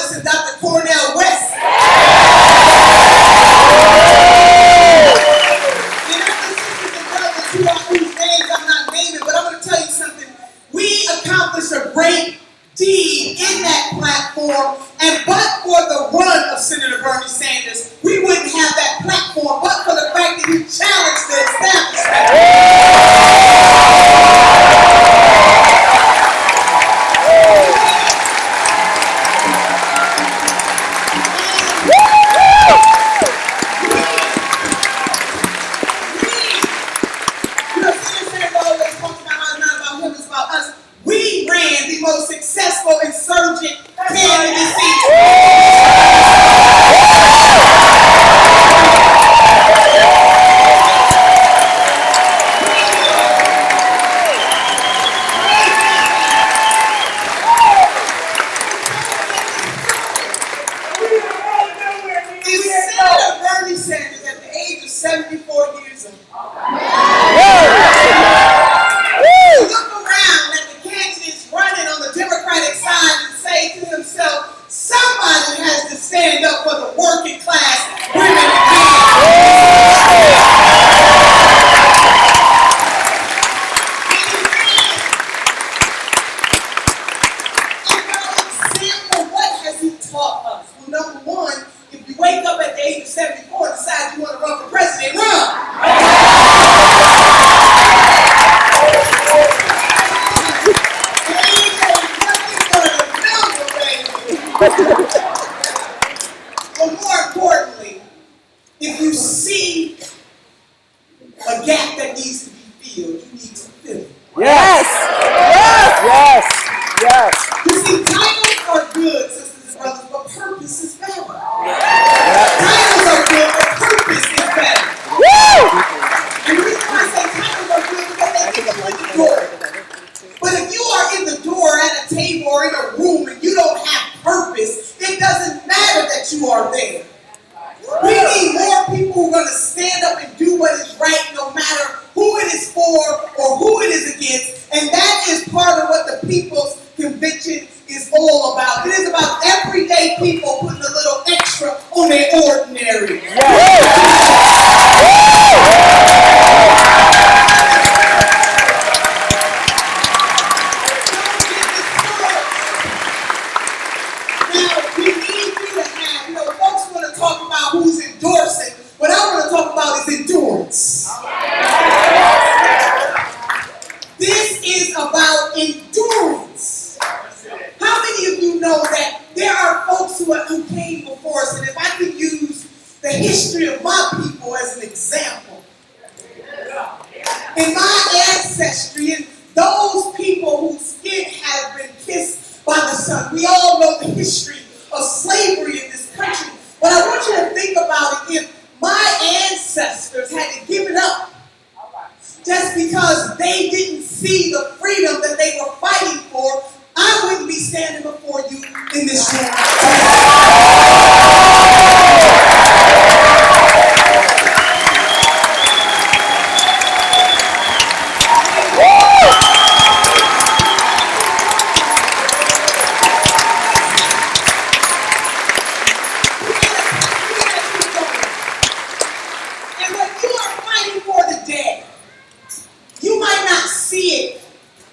Thomas and Dr. Cornell West. And other sisters and brothers whose names I'm not naming, but I'm going to tell you something. We accomplished a great deed in that platform, and but for the run of Senator Bernie Sanders, we wouldn't have that platform, but for the fact that he challenged the establishment. We ran the most successful insurgent candidacy. Is Senator Bernie Sanders at the age of 74 years old? Look around at the candidates running on the Democratic side and say to himself, somebody has to stand up for the working class women and example, what has he taught us? Well, number one, if you wake up at the age of 74 and decide you want to run for president, run! But more importantly, if you see a gap that needs to be filled, you need to fill it. Yes! Yes! Yes! You see, titles are good, sisters and brothers, but purpose is better. Titles are good, but purpose is better. Woo! And the reason why I say titles are good is because they get you in the door. But if you are in the door at a table or in a room and you don't have purpose, it doesn't matter that you are there. We need more people who are going to stand up and do what is right no matter who it is for or who it is against. And that is part of what the People's Convention is all about. It is about everyday people putting a little extra on their ordinary. Who's endorsing, what I want to talk about is endurance. This is about endurance. How many of you know that there are folks who came before us, and if I could use the history of my people as an example, in my ancestry, and those people whose skin have been kissed by the sun, we all know the history of slavery in this country. But I want you to think about it. If my ancestors had to give it up just because they didn't see the freedom that they were fighting for, I wouldn't be standing before you in this room.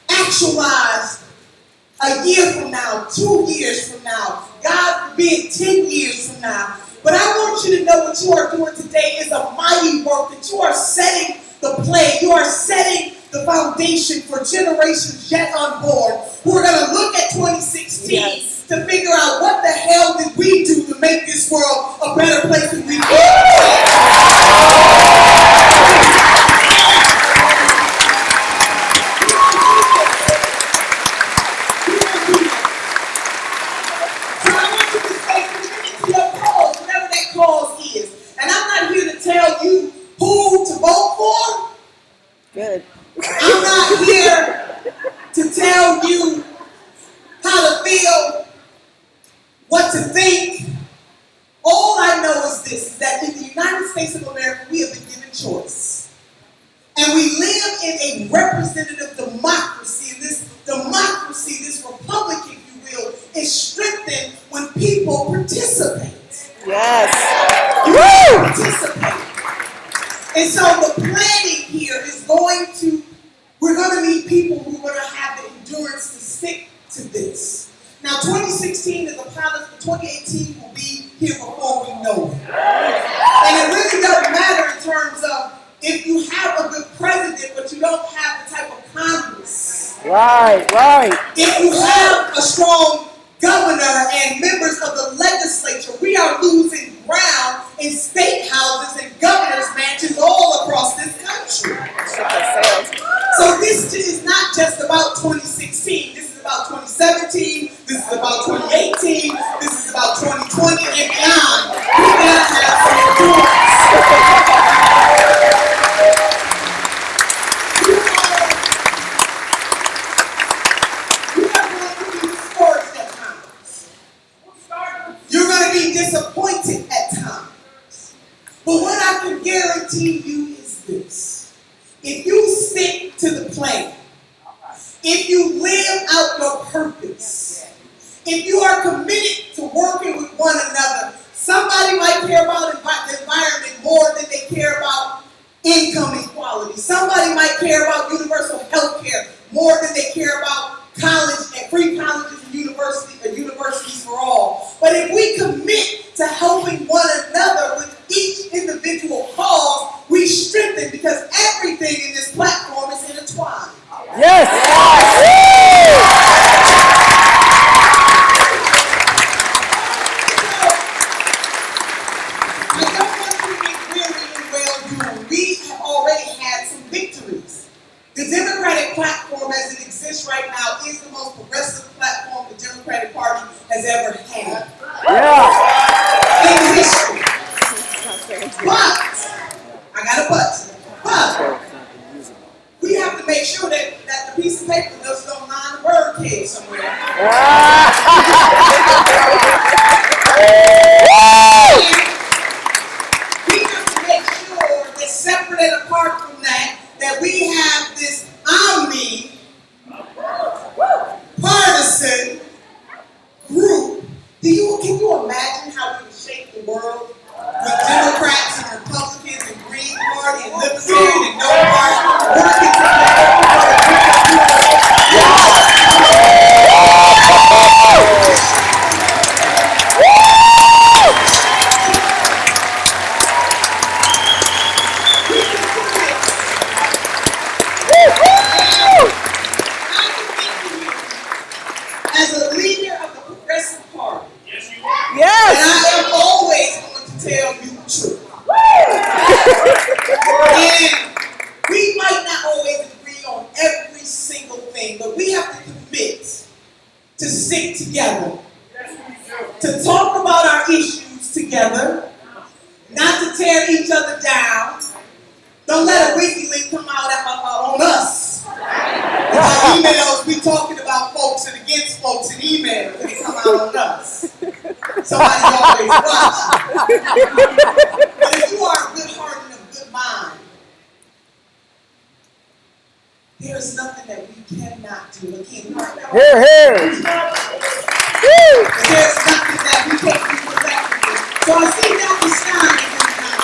Actualized a year from now, 2 years from now, God forbid 10 years from now. But I want you to know what you are doing today is a mighty work, that you are setting the play, you are setting the foundation for generations yet unborn who are going to look at 2016 to figure out what the hell did we do to make this world a better place than we did. Good. I'm not here to tell you how to feel, what to think. All I know is this, is that in the United States of America, we have been given choice. And we live in a representative democracy. And this democracy, this republic, if you will, is strengthened when people people participate. Yes. You have to participate. And so the planning here is we're going to need people who are going to have the endurance to stick to this. Now, 2016 is a pilot, but 2018 will be here before we know it. And it really doesn't matter in terms of if you have a good president, but you don't have the type of Congress. Right. If you have a strong governor and members of the legislature, we are losing ground in state houses and governor's mansions all across this country. So this is not just about 2016. This is about 2017. This is about 2018. This is about 2020 and beyond. We gotta have some endurance. You are going to be discouraged at times. You're going to be disappointed at times. But what I can guarantee you is this. If you stick to the plan, if you live out your purpose, if you are committed to working with one another, somebody might care about the environment more than they care about income equality. Somebody might care about universal health care more than they care about college and free colleges and universities for all. But if we commit to helping one another with each individual cause, we strengthen, because everything in this platform is intertwined. Yes. I don't want you to get weary in well-doing. We have already had some victories. The Democratic platform as it exists right now is the most progressive platform the Democratic Party has ever had. In history. But, I got a but. We have to make sure that the piece of paper doesn't line a bird cage somewhere. We have to make sure that separate and apart from that we have this omni-partisan group. Can you imagine how we would shape the world with Democrats and Republicans and Green Party and Libertarian and No Party working together? As a leader of the Progressive Party, Yes. and I am always going to tell you the truth. And we might not always agree on every single thing, but we have to commit to stick together, to talk about our issues together, not to tear each other down. Don't let a WikiLeaks come out on us. Our emails be talking about folks and against folks in emails, and they come out on us. Somebody always watching. But if you are a good heart and a good mind, there is nothing that we cannot do. Again, Here. there's nothing that we can't do collectively. So I see Dr. Stein in this time.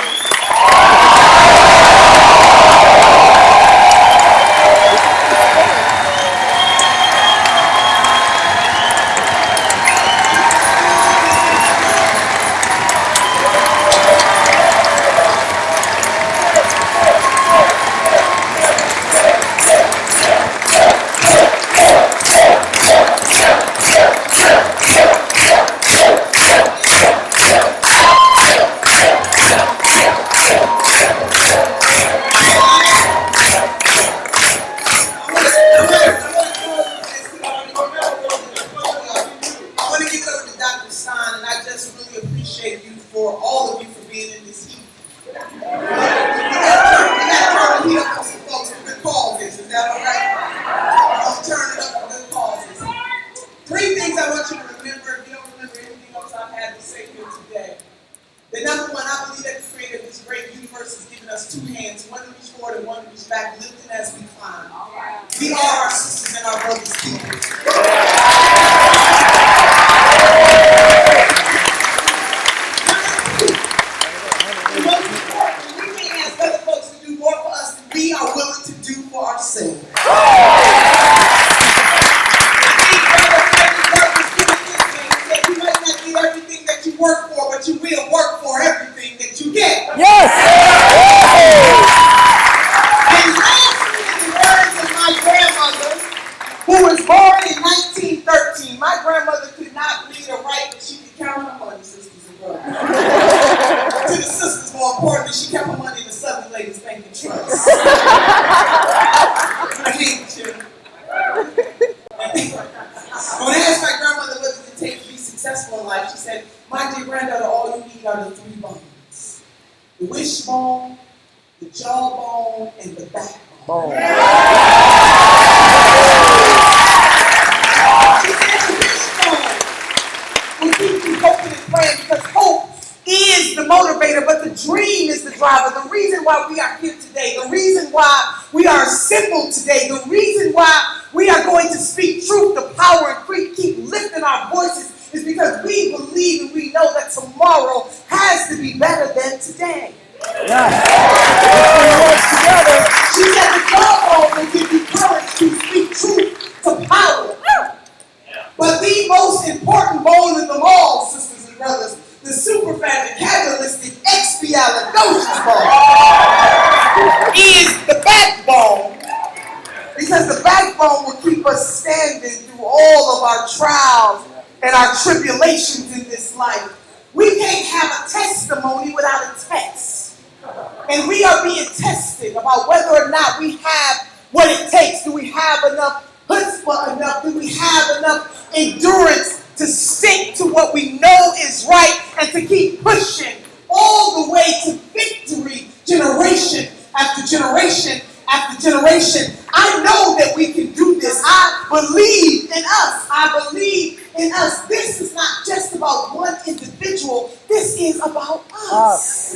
We are our sisters and our brothers' keepers. you work for, but you will work for everything that you get. Yes. And lastly, in the words of my grandmother, who was born in 1913, my grandmother could not read or write, but she could count her money, sisters and brothers. To the sisters, more importantly, she kept her money in the Southern Ladies Bank and Trust. I hate you. When I asked my grandmother what does it take to be successful in life, she said, my dear granddaughter, all you need are the three bones. The wishbone, the jawbone, and the backbone. She said the wishbone will keep you hoping and praying because hope is the motivator, but the dream is the driver. The reason why we are here today, the reason why we are assembled today, the reason why we are going to speak truth to power and keep lifting our voices is because we believe and we know that tomorrow has to be better than today. Yes. She said the jawbone will give you courage to speak truth to power. But the most important bone of them all, sisters and brothers, the superfalcatagonistic expialidocious bone, is the backbone. Because the backbone will keep us standing through all of our trials and our tribulations in this life. We can't have a testimony without a test. And we are being tested about whether or not we have what it takes. Do we have enough chutzpah enough? Do we have enough endurance to stick to what we know is right and to keep pushing all the way to victory, generation after generation after generation? I know that we can do this. I believe in us. I believe in us. This is not just about one individual. This is about us.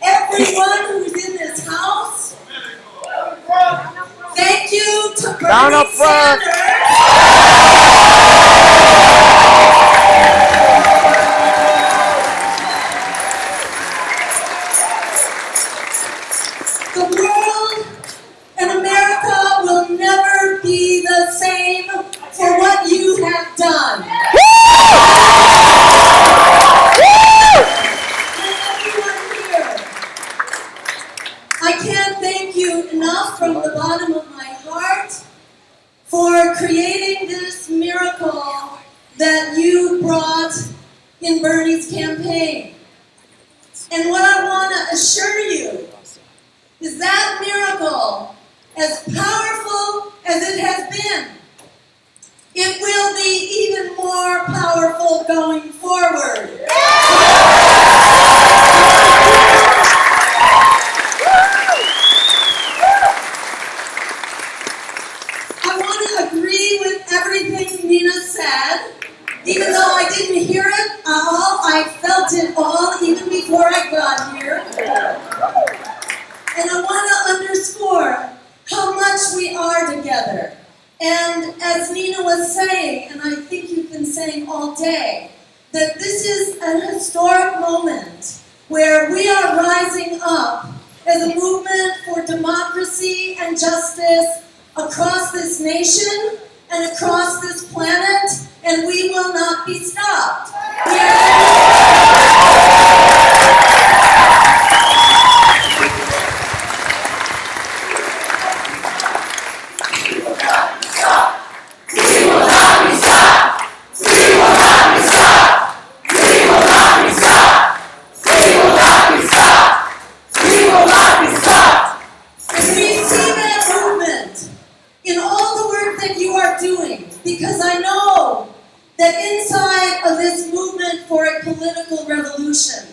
Everyone who's in this house, thank you to Down up Bernie front. Sanders. The world and America will never be the same for what you have done. I can't thank you enough from the bottom of my heart for creating this miracle that you brought in Bernie's campaign. And what I want to assure you is that miracle, as powerful it will be even more powerful going forward. I want to agree with everything Nina said. Even though I didn't hear it all, I felt it all even before I got here. And I want to underscore how much we are together. And as Nina was saying, and I think you've been saying all day, that this is an historic moment where we are rising up as a movement for democracy and justice across this nation and across this planet, and we will not be stopped. Because I know that inside of this movement for a political revolution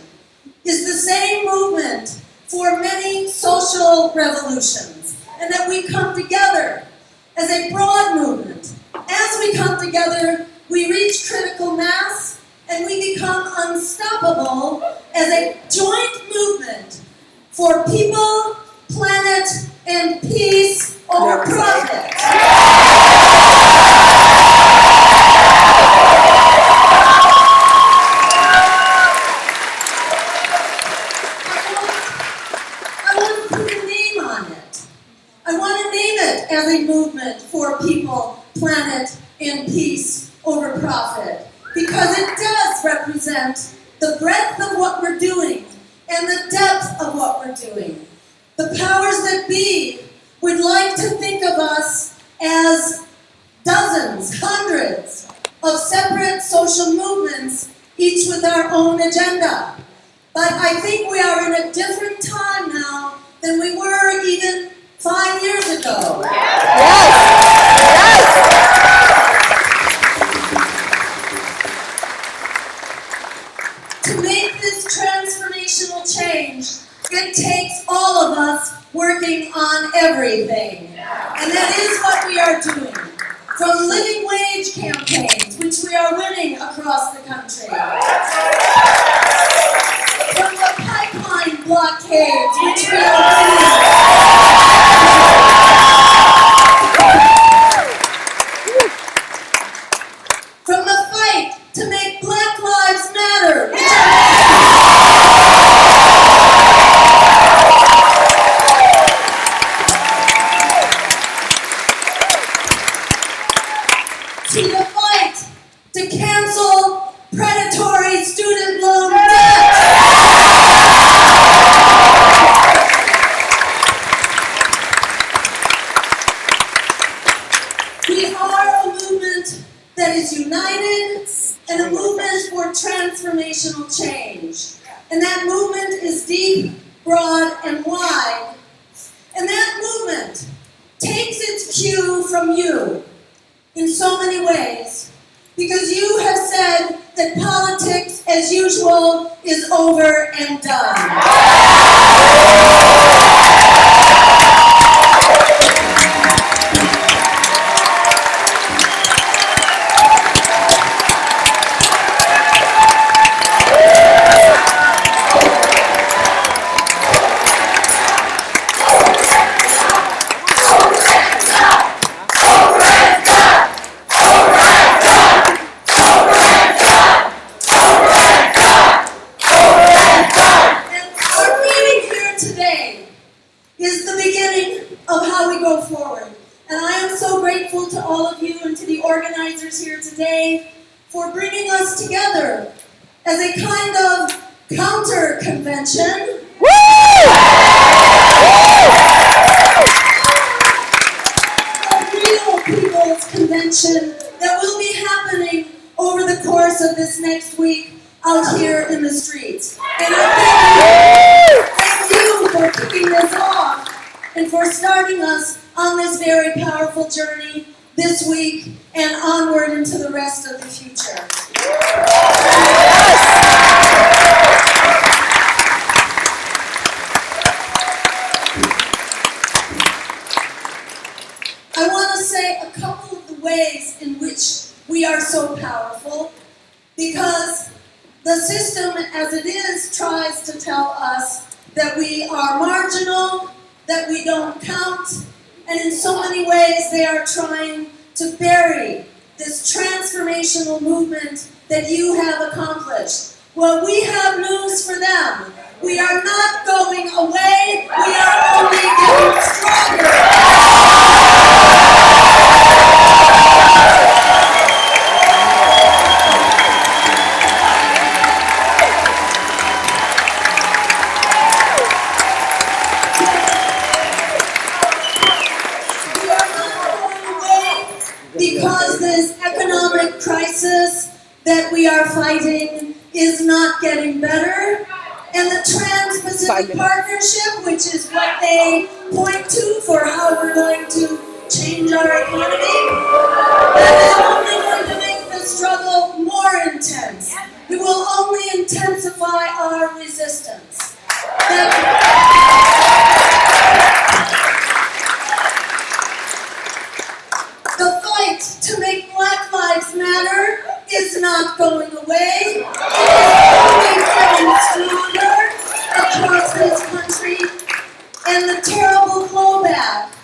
is the same movement for many social revolutions, and that we come together as a broad movement. As we come together, we reach critical mass, and we become unstoppable as a joint movement for people, planet, and peace over profit. As a movement for people, planet, and peace over profit. Because it does represent the breadth of what we're doing and the depth of what we're doing. The powers that be would like to think of us as dozens, hundreds of separate social movements, each with our own agenda. But I think we are in a different time now than we were even 5 years ago. To make this transformational change, it takes all of us working on everything. And that is what we are doing. From living wage campaigns, which we are winning across the country. From the pipeline blockades, which we are winning. From the fight to make Black Lives Matter. To the fight to cancel predatory student loan debt. We are a movement that is united and a movement for transformational change. And that movement is deep, broad, and wide. And that movement takes its cue from you in so many ways, because you have said that politics as usual is over and done. Today for bringing us together as a kind of counter-convention. A real people's convention that will be happening over the course of this next week out here in the streets. And I thank you for kicking this off and for starting us on this very powerful journey. this week and onward into the rest of the future. I want to say a couple of the ways in which we are so powerful, because the system as it is tries to tell us that we are marginal, that we don't count, and in so many ways they are trying to bury this transformational movement that you have accomplished. Well, we have news for them. We are not going away, we are only getting stronger. Because this economic crisis that we are fighting is not getting better, and the Trans-Pacific Partnership, which is what they point to for how we're going to change our economy, that is only going to make the struggle more intense. It will only intensify our resistance. The fight to make Black Lives Matter is not going away. It is only getting stronger across this country, and the terrible blowback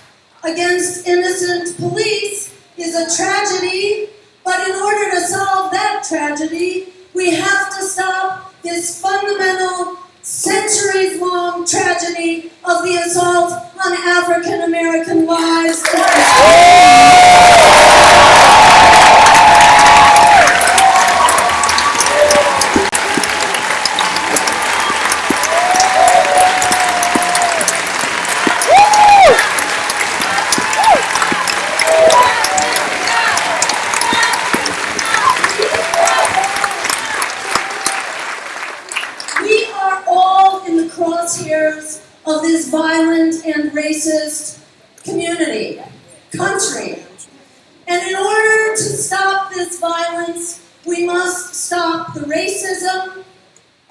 against innocent police is a tragedy, but in order to solve that tragedy, we have to stop this fundamental, centuries-long tragedy of the assault on African American lives. We are all in the crosshairs of this violent and racist country. And in order to stop this violence, we must stop the racism.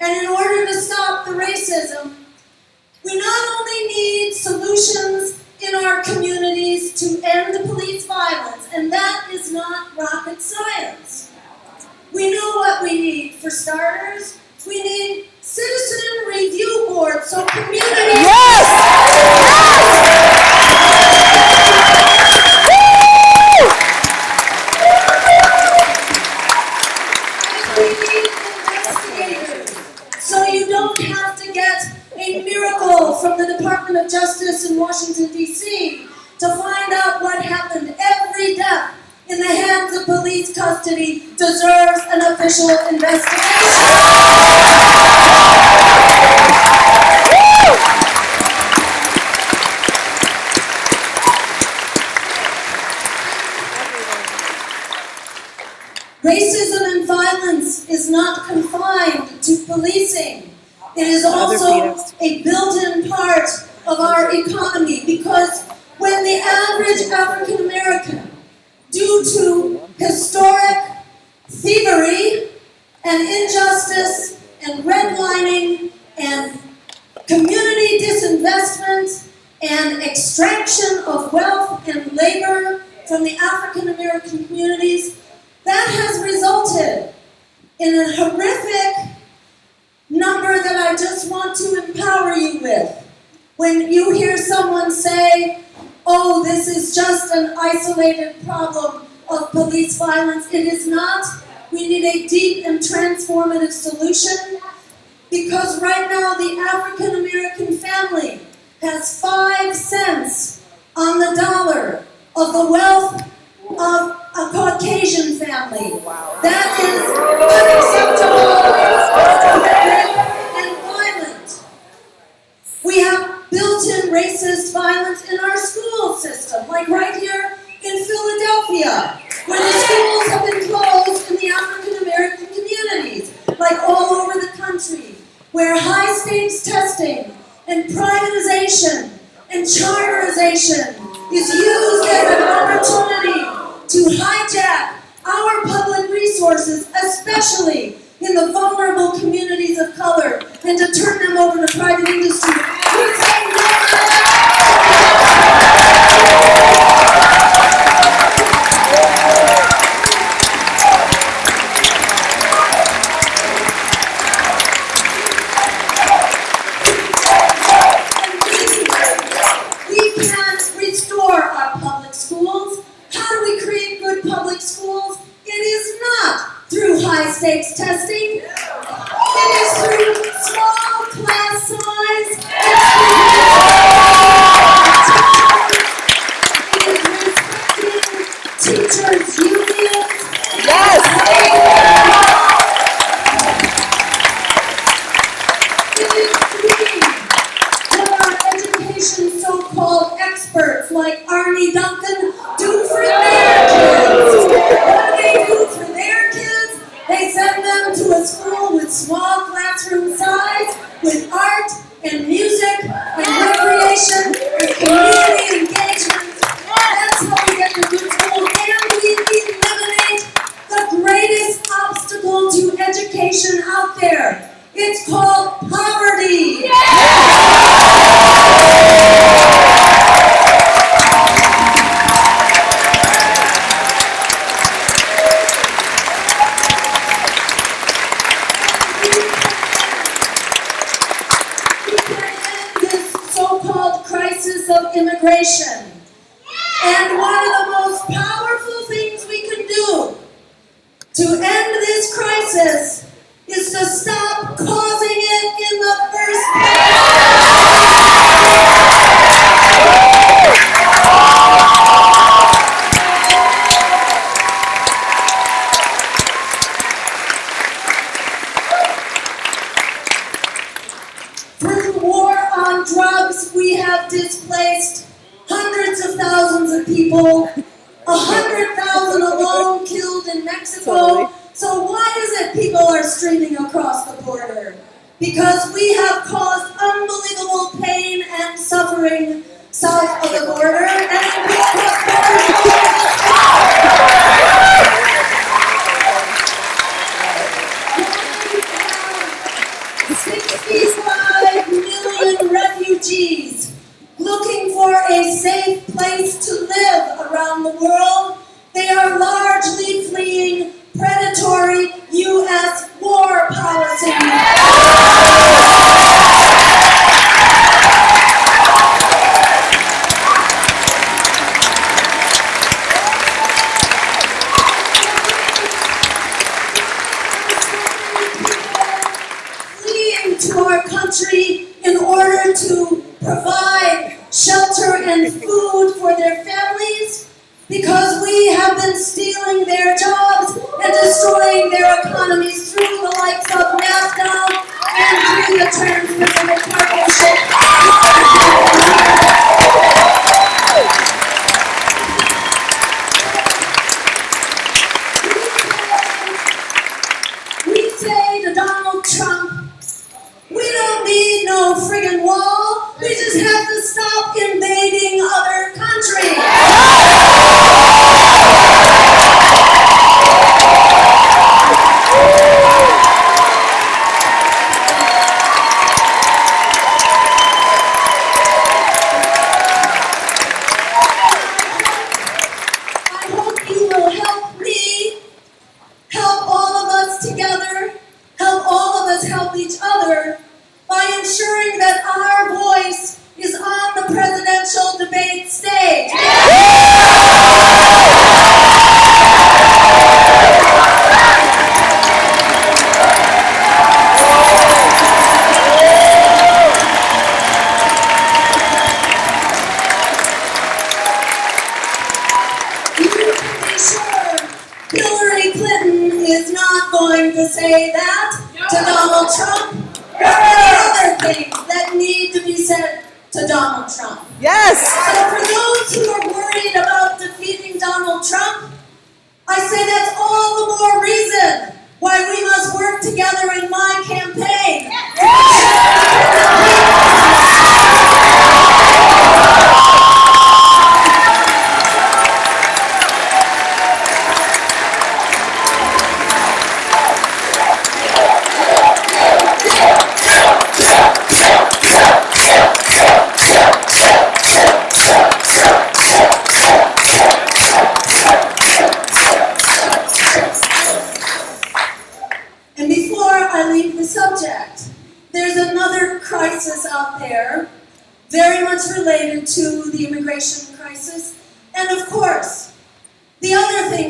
And in order to stop the racism, we not only need solutions in our communities to end the police violence, and that is not rocket science. We know what we need. For starters, we need citizen review boards so communities... We need investigators, so you don't have to get a miracle from the Department of Justice in Washington, D.C. to find out what happened. Every death in the hands of police custody deserves an official investigation. Racism and violence is not confined to policing. It is also a built-in part of our economy, because when the average African American, due to historic thievery and injustice and redlining and community disinvestment and extraction of wealth and labor from the African American communities, that has resulted in a horrific number that I just want to empower you with. When you hear someone say, oh, this is just an isolated problem of police violence, it is not. We need a deep and transformative solution, because right now the African American family has 5 cents on the dollar of the wealth of a Caucasian family. That is unacceptable and violent. We have built-in racist violence in our school system, like right here in Philadelphia, where the schools have been closed in the African American communities, like all over the country, where high-stakes testing and privatization and charterization is used as an opportunity hijack our public resources, especially in the vulnerable communities of color, and to turn them over to private industry. We say no to that. We can restore our public schools. How do we create good public schools? It is not through high-stakes testing. It is through small class size. It is respecting teachers' unions. Yes. It is freeing what our education so-called experts like Arnie Duncan do for their kids. What do they do for their kids? They send them to a school with small classroom size, with art and music and recreation and community engagement. That's how we get the good school, and we eliminate the greatest obstacle to education out there. It's called poverty. We can end this so-called crisis of immigration. And one of the most powerful things we can do to end this crisis is to stop causing it in the first place. Through the war on drugs, we have displaced hundreds of thousands of people, 100,000 alone killed in Mexico. Totally. So why is it people are streaming across the border? Because we have caused unbelievable pain and suffering south of the border, and we have 65 million refugees looking for a safe place to live around the world. They are largely fleeing predatory U.S. war policy. Fleeing to our country in order to provide shelter and food for their families, because we have been stealing their jobs and destroying their economies through the likes of NAFTA and through the Trans-Pacific Partnership. We say to Donald Trump, we don't need no friggin' wall. We just have to stop invading other countries. I hope you will help me, help all of us together, help all of us help each other by ensuring that our voice is on the presidential debate stage. You can be sure Hillary Clinton is not going to say that to Donald Trump. There are many other things that need to be said to Donald Trump. Yes. So for those who are worried about defeating Donald Trump, I say that's all the more reason why we must work together in my campaign.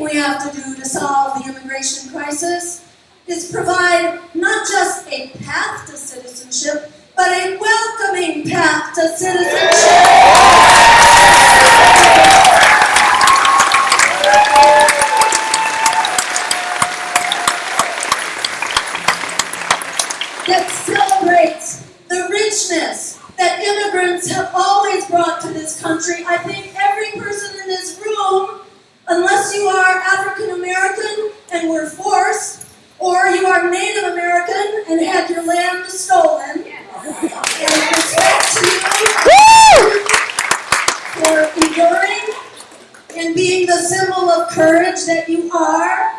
thing we have to do to solve the immigration crisis is provide not just a path to citizenship, but a welcoming path to citizenship. That celebrates the richness that immigrants have always brought to this country. I think every person in this room, unless you are African American and were forced, or you are Native American and had your land stolen, and respect to you for enduring and being the symbol of courage that you are.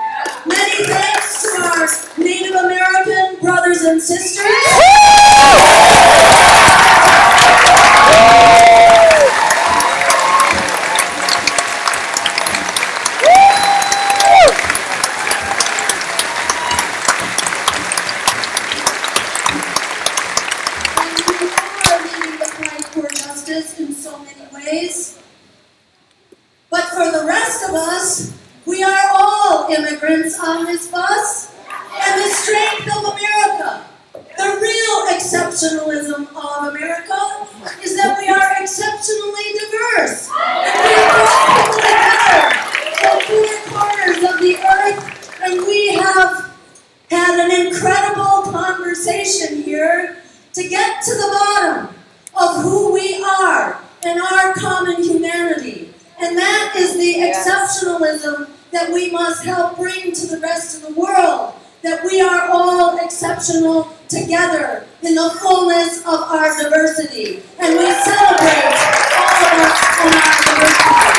Many thanks to our Native American brothers and sisters. In so many ways. But for the rest of us, we are all immigrants on this bus. And the strength of America, the real exceptionalism of America, is that we are exceptionally diverse. And we are brought people together from 4 corners of the earth, and we have had an incredible conversation here to get to the bottom of who we are and our common humanity. And that is the exceptionalism that we must help bring to the rest of the world, that we are all exceptional together in the fullness of our diversity. And we celebrate all of us and our diversity.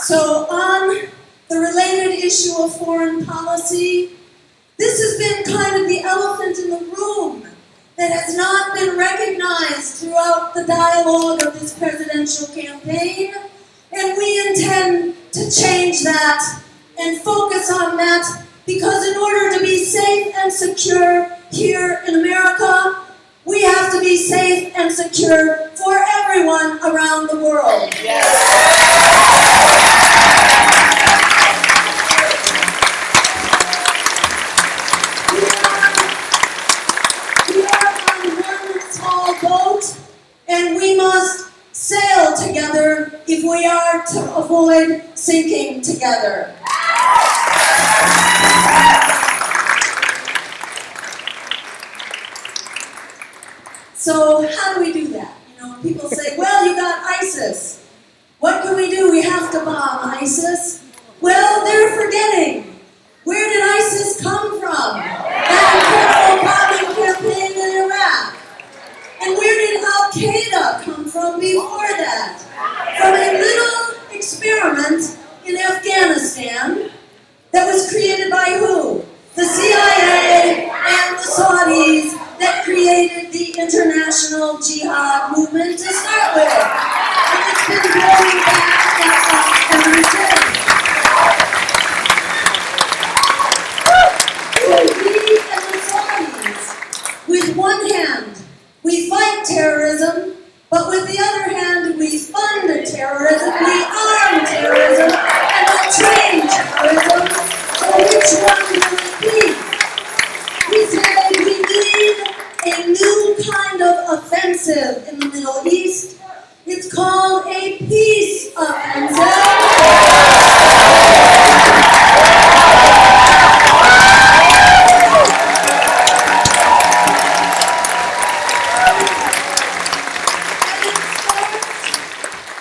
So on the related issue of foreign policy, this has been kind of the elephant in the room that has not been recognized throughout the dialogue of this presidential campaign. And we intend to change that and focus on that, because in order to be safe and secure here in America, we have to be safe and secure for everyone around the world. We are on one small boat, and we must sail together if we are to avoid sinking together. So how do we do that? You know, people say, well, you got ISIS. What can we do? We have to bomb ISIS. Well, they're forgetting. Where did ISIS come from? That incredible bombing campaign in Iraq. And where did Al-Qaeda come from before that? From a little experiment in Afghanistan that was created by who? The CIA and the Saudis that created the international jihad movement to start with. And it's been growing back and up ever since. So we and the Saudis, with one hand, we fight terrorism, but with the other hand, we fund terrorism, we arm terrorism, and we train terrorism. So which one will it be? We say we need a new kind of offensive in the Middle East. It's called a peace offensive.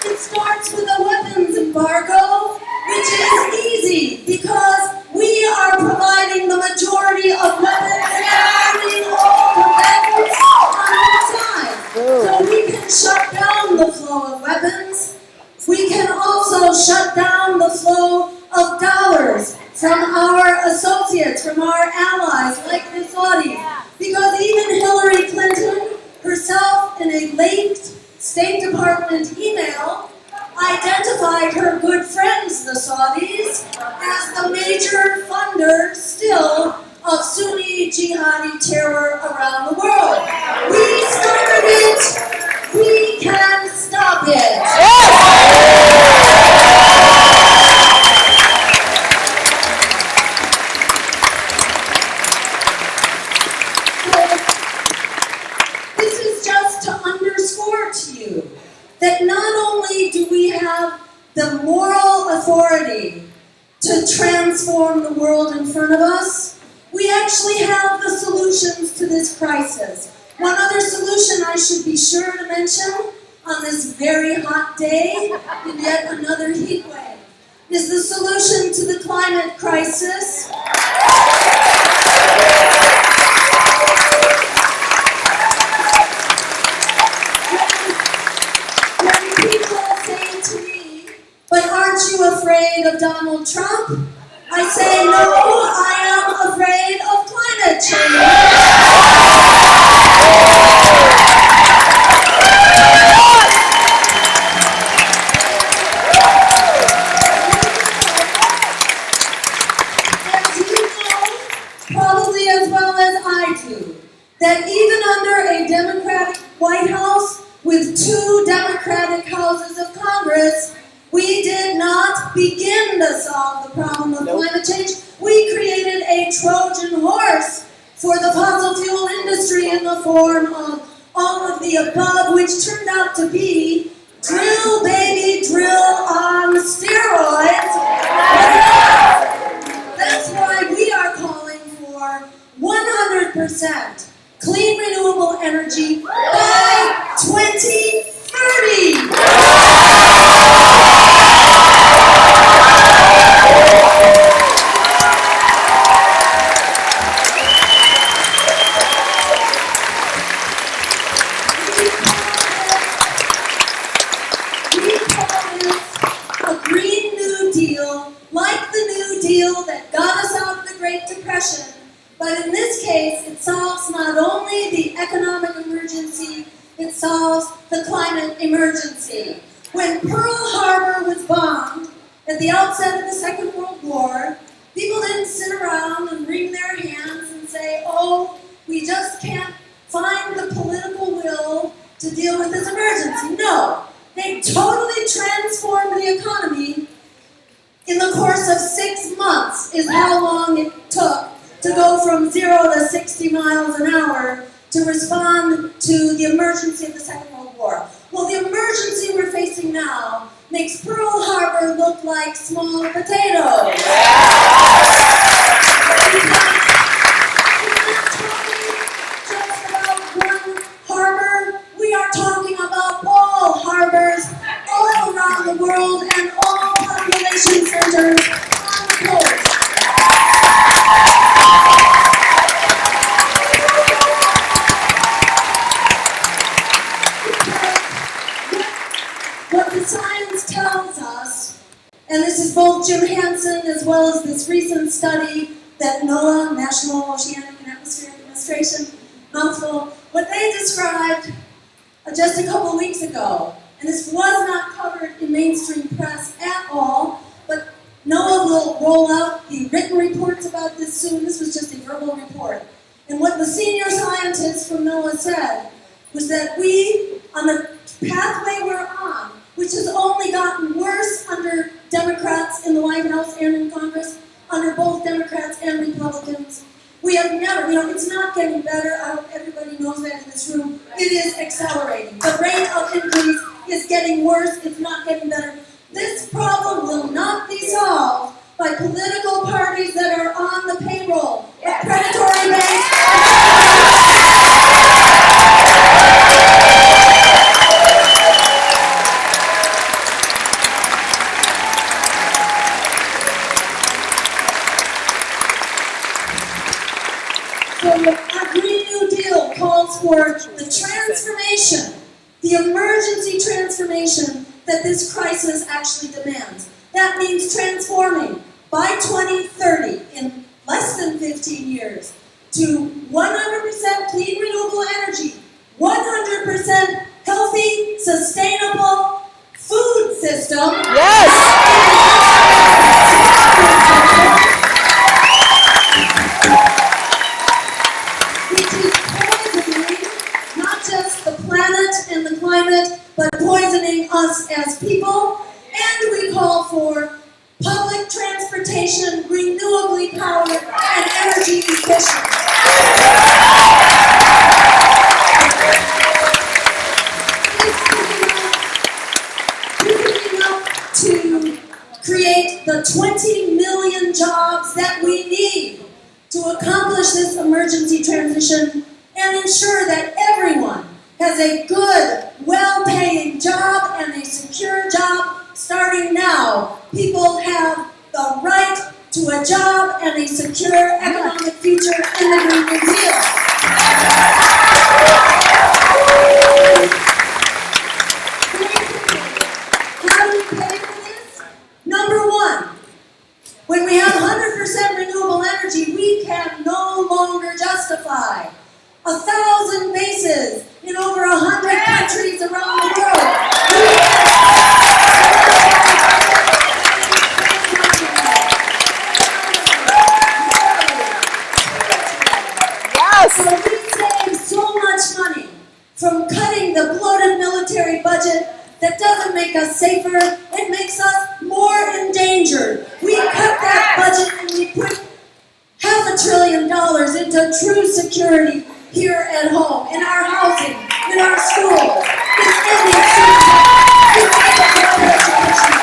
It starts with a weapons embargo, which is easy because we are providing the majority of weapons and arming all combatants on both sides. So we can shut down the flow of weapons. We can also shut down the flow of dollars from our associates, from our allies like the Saudis. Because even Hillary Clinton herself, in a late State Department email, identified her good friends, the Saudis, as the major funder still of Sunni jihadi terror around the world. We started it. We can stop it. This is just to underscore to you that not only do we have the moral authority to transform the world in front of us, we actually have the solutions to this crisis. One other solution I should be sure to mention on this very hot day, in yet another heat wave, is the solution to the climate crisis. When people say to me, "But aren't you afraid of Donald Trump?" I say, "No, I am afraid of climate change." And you know, probably as well as I do, that even under a Democratic White House with 2 Democratic houses of Congress, we did not begin to solve the problem of climate change. We created a Trojan horse for the fossil fuel industry in the form of all of the above, which turned out to be drill, baby, drill on steroids. That's why we are calling for 100% clean renewable energy by 2030. A Green New Deal, like the New Deal that got us out of the Great Depression, but in this case, it solves not only the economic emergency, it solves the climate emergency. When Pearl Harbor was bombed at the outset of the Second World War, people didn't sit around and wring their hands and say, "Oh, we just can't find the political will to deal with this emergency." No. They totally transformed the economy in the course of 6 months is how long it took to go from 0 to 60 miles an hour to respond to the emergency of the Second World War. Well, the emergency we're facing now makes Pearl Harbor look like small potatoes. We're not talking just about one harbor. We are talking about all harbors all around the world and all population centers on the coast. What the science tells us, and this is both Jim Hansen as well as this recent study that NOAA, National Oceanic and Atmospheric Administration, mouthful, what they described just a couple weeks ago, and this was not covered in mainstream press at all, but NOAA will roll out the written reports about this soon. This was just a verbal report. And what the senior scientists from NOAA said was that we, on the pathway we're on, which has only gotten worse under Democrats in the White House and in Congress, under both Democrats and Republicans, we have never, it's not getting better. I hope everybody knows that in this room. It is accelerating. The rate of increase is getting worse. It's not getting better. This problem will not be solved by political parties that are on the payroll of predatory banks. So our Green New Deal calls for the transformation, the emergency transformation that this crisis actually demands. That means transforming by 2030, in less than 15 years, to 100% clean renewable energy, 100% healthy, sustainable food system. Yes! politicians. It's enough to create the 20 million jobs that we need to accomplish this emergency transition and ensure that everyone has a good, well-paying job and a secure job starting now. People have the right to a job and a secure economic future in the Green New Deal. How do we pay for this? Number one, when we have 100% renewable energy, we can no longer justify 1,000 bases in over 100 countries around the world. Yes! So we save so much money from cutting the bloated military budget that doesn't make us safer, it makes us more endangered. We cut that budget and we put $500 billion into true security here at home, in our housing, in our schools, in ending suicide, in ending higher education.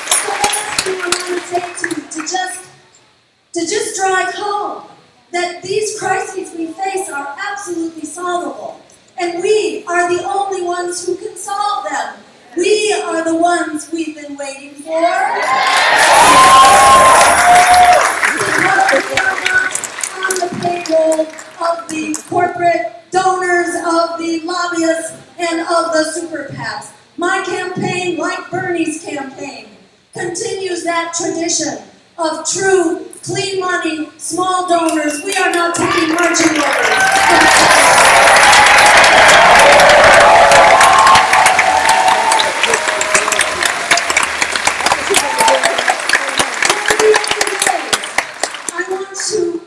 So last thing I want to say to just drive home that these crises we face are absolutely solvable. And we are the only ones who can solve them. We are the ones we've been waiting for. We are not on the payroll of the corporate donors, of the lobbyists, and of the super PACs. My campaign, like Bernie's campaign, continues that tradition of true, clean money, small donors. We are not taking marching orders.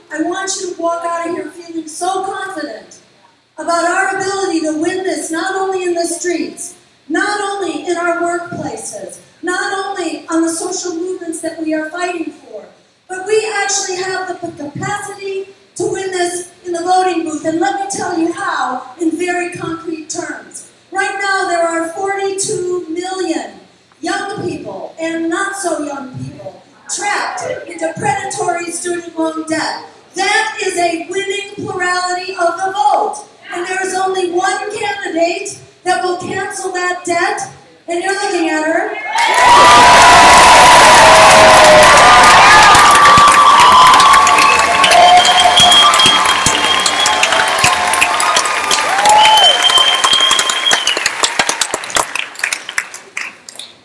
I want you to walk out of here feeling so confident about our ability to win this, not only in the streets, not only in our workplaces, not only on the social movements that we are fighting for, but we actually have the capacity to win this in the voting booth. And let me tell you how, in very concrete terms. Right now, there are 42 million young people and not so young people trapped into predatory student loan debt. That is a winning plurality of the vote. And there is only one candidate that will cancel that debt, and you're looking at her.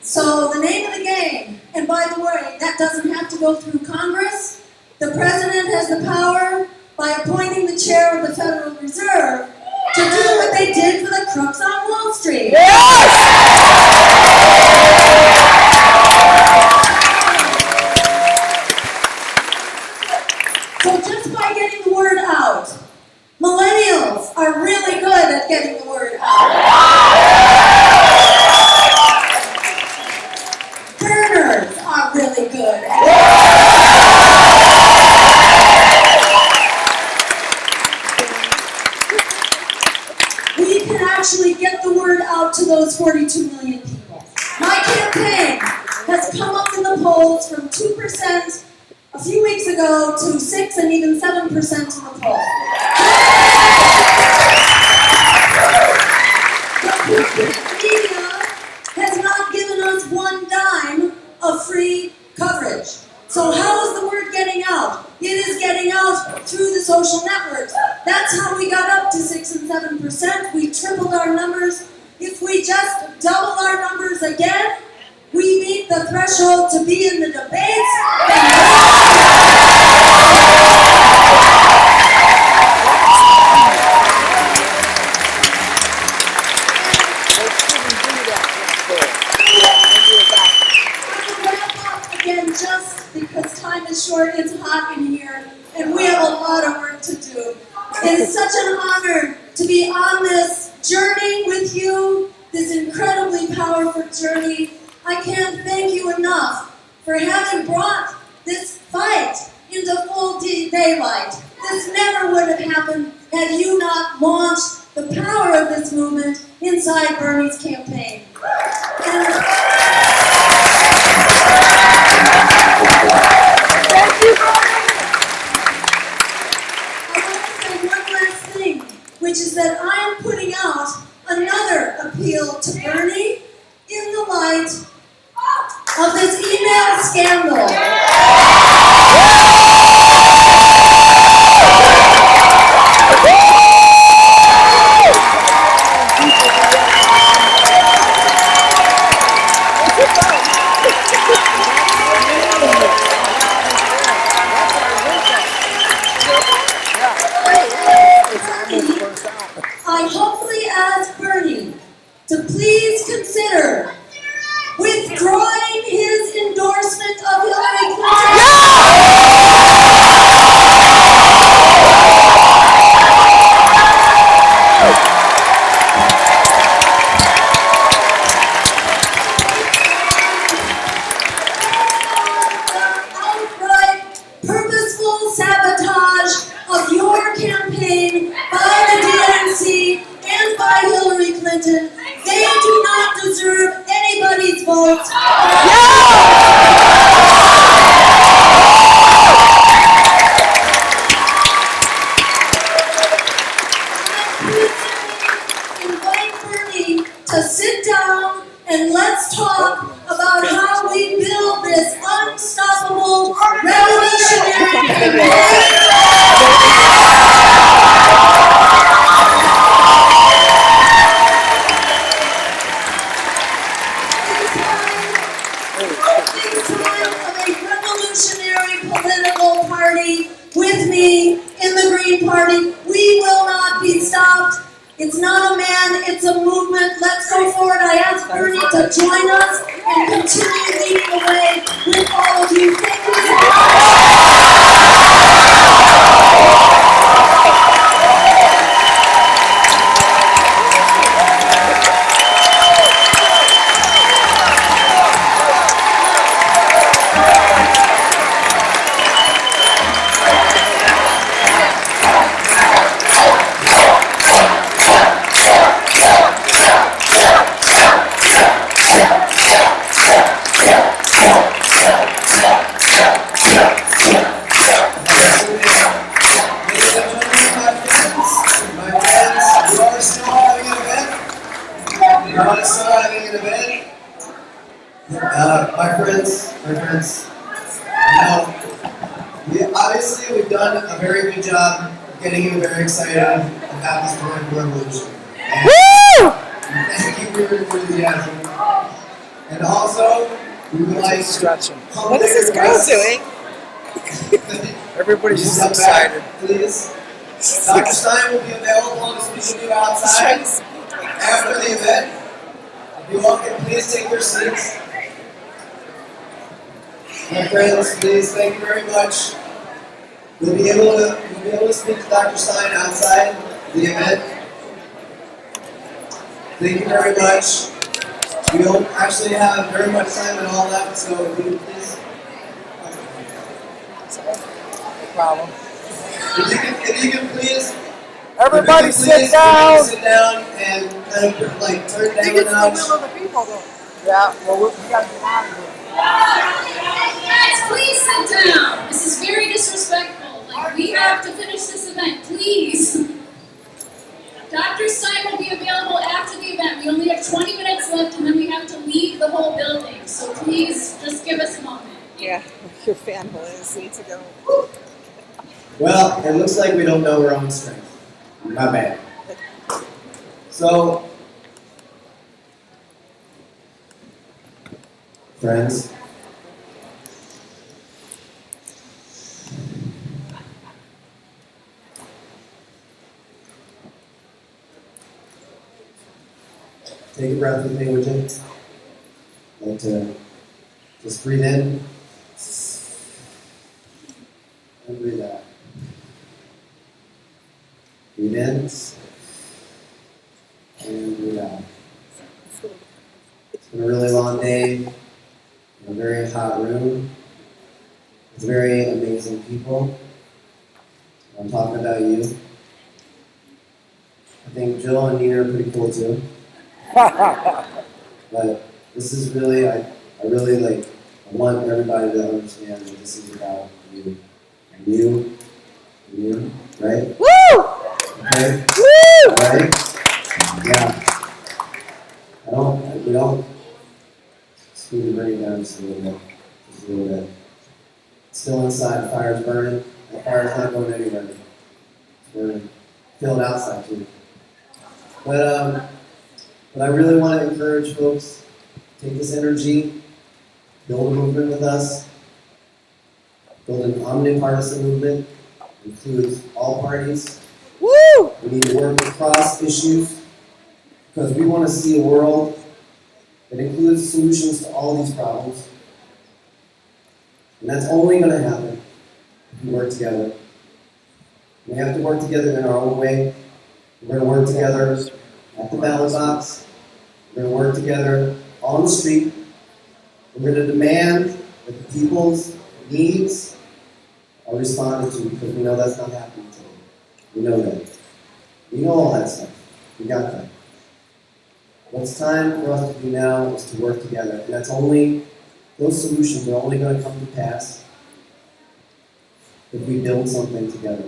So the name of the game, and by the way, that doesn't have to go through Congress. The president has the power, by appointing the chair of the Federal Reserve, to do what they did for the crooks on Wall Street. So just by getting the word out, millennials are really good at getting the word out. Burners are really good at it. We can actually get the word out to those 42 million people. My campaign has come up in the polls from 2% a few weeks ago to 6 and even 7% in the polls. The media has not given us one dime of free coverage. So how is the word getting out? It is getting out through the social networks. That's how we got up to 6 and 7%. We tripled our numbers. If we just double our numbers again, we meet the threshold to be in the debates. Again, just because time is short, it's hot in here, and we have a lot of work to do. It is such an honor to be on this journey with you, this incredibly powerful journey. I can't thank you enough for having brought daylight. This never would have happened had you not launched the power of this movement inside Bernie's campaign. And Thank you, I want to say one last thing, which is that I am putting out another appeal to Bernie in the light of this email scandal. I humbly ask Bernie to please consider withdrawing his endorsement of Hillary Clinton. Outright purposeful sabotage of your campaign by the DNC and by Hillary Clinton. They do not deserve anybody's vote. Invite Bernie to sit down and let's talk about how we build this unstoppable revolutionary campaign. Of a revolutionary political party with me in the Green Party. We will not be stopped. It's not a man, it's a movement. Let's go forward. I ask Bernie to join us and continue leading the way with all of you. Thank you so much. Obviously we've done a very good job of getting you very excited about this political revolution. Woo! Thank you for your enthusiasm. And also, we would like Stretching. to What is this girl doing? Everybody's Please just come excited. back, please. Dr. Stein will be available to speak with you outside after the event. If you all can please take your seats. My friends, please, thank you very much. We'll be able to speak to Dr. Stein outside the event. Thank you very much. We don't actually have very much time at all left, so if you please. No problem. If you can please. Everybody if you sit can please, down. Sit down and kind of like turn I think down it's a the notch. will of the people, though. Yeah, well, we got to get out of here. Guys, please sit down. This is very disrespectful. Like, we have to finish this event, please. Dr. Stein will be available after the event. We only have 20 minutes left, and then we have to leave the whole building. So please, just give us a moment. Yeah, your fanboys need to go. Well, it looks like we don't know our own strength. Not bad. So, friends, take a breath with me, would you? I'd like to just breathe in and breathe out. Breathe in and breathe out. It's been a really long day in a very hot room with very amazing people. I'm talking about you. I think Jill and Nina are pretty cool too. But this is really, I really like, I want everybody to understand that this is about you. And you, right? Woo! Okay? Woo! Right? Yeah. We don't, just need to bring it down just a little bit. Just a little bit. Still inside, the fire's burning. The fire's not going anywhere. It's burning. Feel it outside too. But I really want to encourage folks, take this energy, build a movement with us, build an omnipartisan movement, includes all parties. Woo! We need to work across issues because we want to see a world that includes solutions to all these problems. And that's only going to happen if we work together. We have to work together in our own way. We're going to work together at the ballot box. We're going to work together on the street. We're going to demand that the people's needs are responded to because we know that's not happening today. We know that. We know all that stuff. We got that. What's time for us to do now is to work together. And that's only, those solutions are only going to come to pass if we build something together.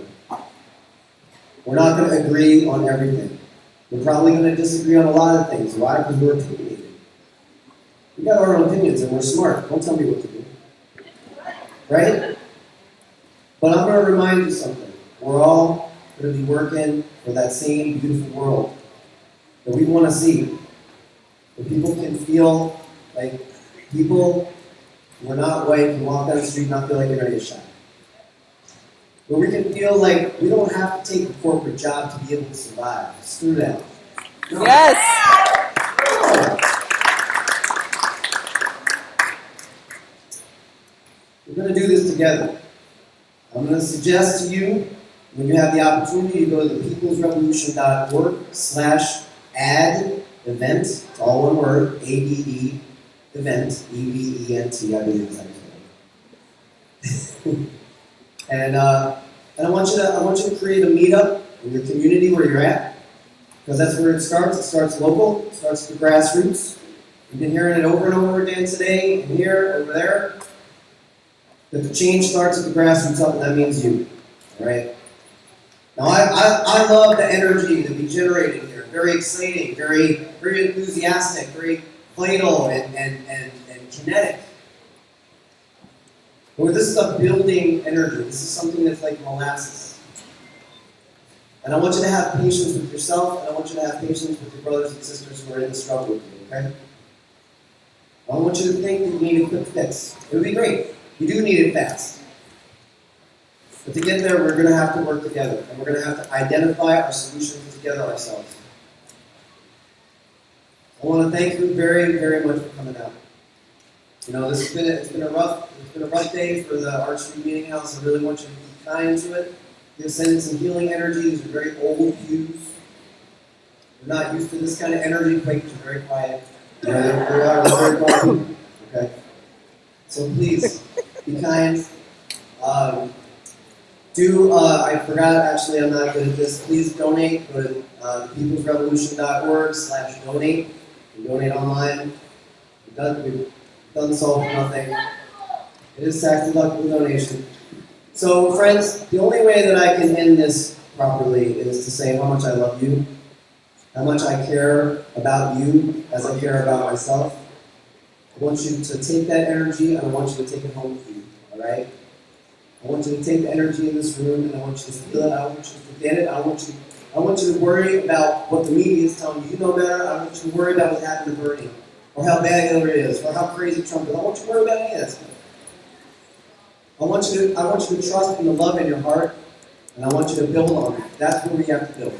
We're not going to agree on everything. We're probably going to disagree on a lot of things. Why? Because we're opinionated. We got our own opinions and we're smart. Don't tell me what to do. Right? But I'm going to remind you something. We're all going to be working for that same beautiful world that we want to see. Where people can feel like people who are not white can walk down the street and not feel like they're going to get shot. Where we can feel like we don't have to take a corporate job to be able to survive. Screw that. No. Yes! No. We're going to do this together. I'm going to suggest to you, when you have the opportunity, to go to thepeoplesrevolution.org/add event. It's all one word, ADE, event, EVENT, I believe is how you say it. And I want you to create a meetup in your community where you're at, because that's where it starts. It starts local. It starts at the grassroots. You've been hearing it over and over again today, and here, over there. That the change starts at the grassroots up, and that means you. All right. Now, I love the energy that we generated here. Very exciting, very enthusiastic, very vital and kinetic. But this is a building energy. This is something that's like molasses. And I want you to have patience with yourself, and I want you to have patience with your brothers and sisters who are in the struggle with you, okay? I don't want you to think that you need a quick fix. It would be great. You do need it fast. But to get there, we're going to have to work together, and we're going to have to identify our solutions together ourselves. I want to thank you very, very much for coming out. You know, it's been a rough day for the Arch Street Meeting House. I really want you to be kind to it. You're sending some healing energy. These are very old pews. They're not used to this kind of energy. Quakers are very quiet. You know, they're very quiet. Okay. So please be kind. I forgot, actually, I'm not good at this. Please donate. Go to thepeoplesrevolution.org/donate. You can donate online. We've done this all for nothing. It is tax-deductible donation. So, friends, the only way that I can end this properly is to say how much I love you, how much I care about you as I care about myself. I want you to take that energy and I want you to take it home with you, all right? I want you to take the energy in this room and I want you to feel it. I want you to forget it. I want you to worry about what the media is telling you. You know better. I want you to worry about what happened to Bernie, or how bad Hillary is, or how crazy Trump is. I want you to worry about any of that stuff. I want you to trust in the love in your heart, and I want you to build on it. That's what we have to build.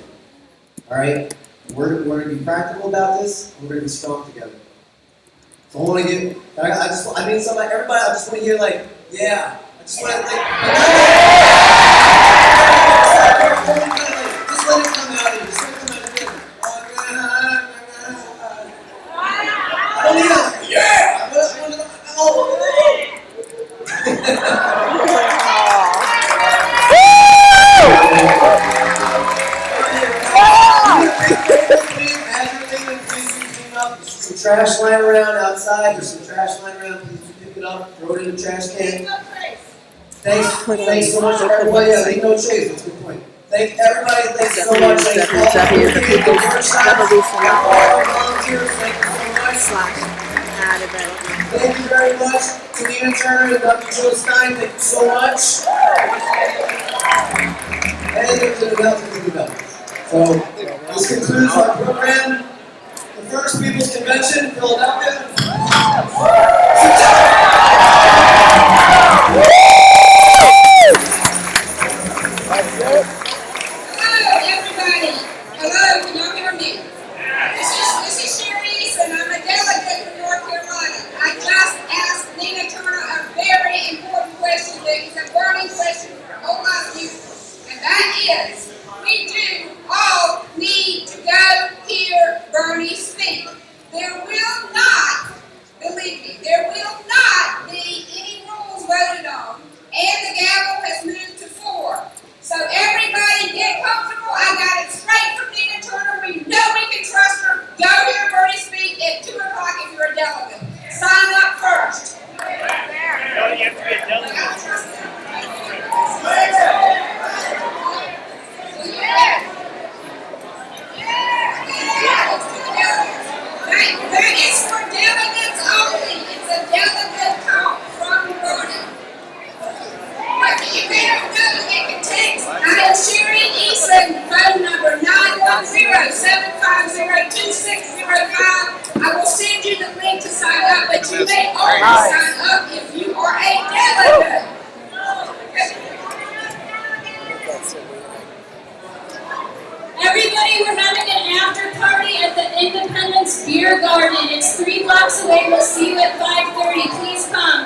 All right? We're going to be practical about this, and we're going to be strong together. So I want to get, everybody, I just want to hear like, yeah. I just want to just let it come out of you. Just let it come out of you. I don't need that. Yeah! trash lying around outside. There's some trash lying around. Please pick it up, throw it in the trash can. Thanks so much, everybody. Yeah, leave no trace. That's a good point. Thank everybody. Thanks so much. Thanks all www.the people's revolution all our volunteers. Thank you so much. /ad available. Thank you very much to Nina Turner and Dr. Joe Stein. Thank you so much. And there's an announcement to be done. So this concludes our program. The First People's Convention, Philadelphia. Hello, everybody. Hello, can y'all hear me? This is Sherry, and I'm a delegate from North Carolina. I just asked Nina Turner a very important question that is a burning question for a whole lot of you, and that is, we do all need to go hear Bernie speak. There will not, believe me, there will not be any rules voted on, and the gavel has moved to 4. So everybody get comfortable. I got it straight from Nina Turner. We know we can trust her. Go hear Bernie speak at 2 o'clock if you're a delegate. Sign up first. No, you have to be a delegate. That is for delegates only. It's a delegate count from Bernie. But if they don't know, they can text. I am Sherry Eason, phone number 910-750-2605. I will send you the link to sign up, but you may only sign up if you are a delegate. Everybody, we're having an after party at the Independence Beer Garden. It's 3 blocks away. We'll see you at 5:30. Please come.